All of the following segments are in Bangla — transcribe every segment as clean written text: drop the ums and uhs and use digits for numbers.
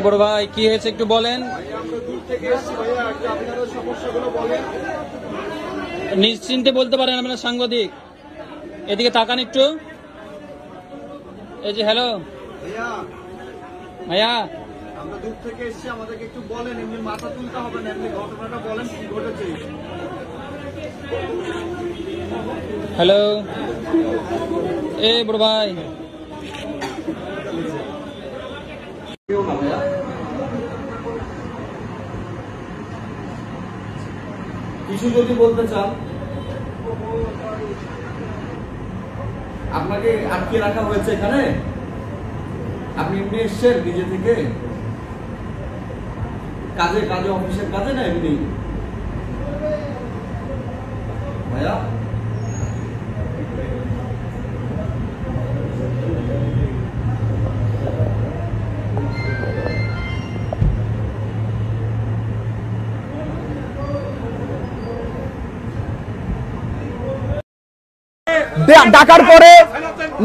বড় ভাই কি হয়েছে একটু বলেন। নিশ্চিন্তে বলতে পারেন আপনার সাংবাদিক। এদিকে তাকান একটু। এই যে হ্যালো ভাইয়া, আমরা দূর থেকে এসেছি, আমাদেরকে একটু বলেন, এমনি মাথা তুলতে হবে না, এমনি ঘটনাটা বলেন কি ঘটেছে। হ্যালো বড় ভাই, কিছু যদি বলতে চান। আপনাকে আটকে রাখা হয়েছে এখানে, আপনি এমনি এসছেন নিজে থেকে কাজে অফিসের কাজে না এমনি ভাইয়া? ডাকার পরে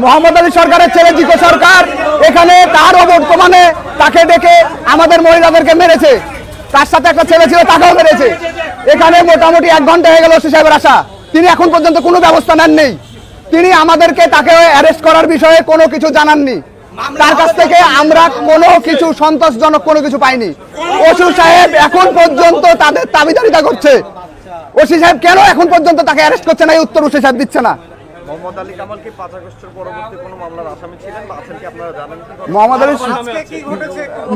মোহাম্মদ আলী সরকারের ছেলে জিকো সরকার এখানে তার বর্তমানে তাকে ডেকে আমাদের মহিলাদেরকে মেরেছে। তার সাথে একটা ছেলে ছিল, তাকেও মেরেছে। এখানে মোটামুটি 1 ঘন্টা হয়ে গেল ওসি সাহেবের আসা, তিনি এখন পর্যন্ত কোনো ব্যবস্থা নেননি। তিনি আমাদেরকে তাকে অ্যারেস্ট করার বিষয়ে কোনো কিছু জানাননি। তার কাছ থেকে আমরা কোনো কিছু সন্তোষজনক কোনো কিছু পাইনি। ওসি সাহেব এখন পর্যন্ত তাদের দাবিদারিতা করছে। ওসি সাহেব কেন এখন পর্যন্ত তাকে অ্যারেস্ট করছে না, এই উত্তর ওসি সাহেব দিচ্ছে না। মোহাম্মদ আলী কামাল কি 5 আগস্টের পরবর্তী কোনো মামলার আসামি ছিলেন বা আছেন কি আপনারা জানেন?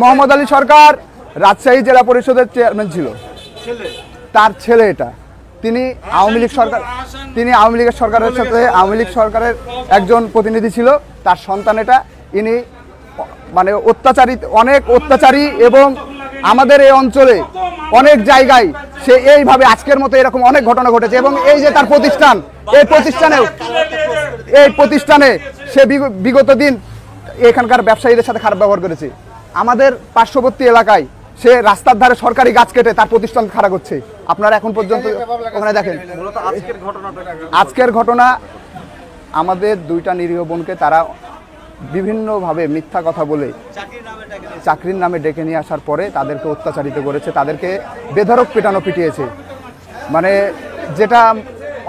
মোহাম্মদ আলী সরকার রাজশাহী জেলা পরিষদের চেয়ারম্যান ছিল, তার ছেলে এটা। তিনি আওয়ামী লীগ সরকারের সাথে আওয়ামী লীগ সরকারের একজন প্রতিনিধি ছিল। তার সন্তান এটা। ইনি মানে অনেক অত্যাচারী এবং আমাদের এই অঞ্চলে অনেক জায়গায় সে এইভাবে আজকের মতো এরকম অনেক ঘটনা ঘটেছে। এবং এই যে তার প্রতিষ্ঠান, এই প্রতিষ্ঠানে সে বিগত দিন এখানকার ব্যবসায়ীদের সাথে খারাপ ব্যবহার করেছে। আমাদের পার্শ্ববর্তী এলাকায় সে রাস্তার ধারে সরকারি গাছ কেটে তার প্রতিষ্ঠান খারাপ করছে। আপনারা এখন পর্যন্ত ওখানে দেখেন। আজকের ঘটনা আমাদের 2টা নিরীহ বোনকে তারা বিভিন্নভাবে মিথ্যা কথা বলে চাকরির নামে ডেকে নিয়ে আসার পরে তাদেরকে অত্যাচারিত করেছে, তাদেরকে বেধড়ক পিটিয়েছে। মানে যেটা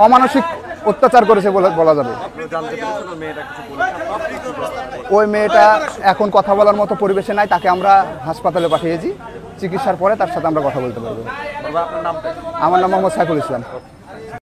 অমানসিক অত্যাচার করেছে বলা যাবে। ওই মেয়েটা এখন কথা বলার মতো পরিবেশে নাই, তাকে আমরা হাসপাতালে পাঠিয়েছি। চিকিৎসার পরে তার সাথে আমরা কথা বলতে পারবো। আমার নাম মোহাম্মদ সাইফুল ইসলাম।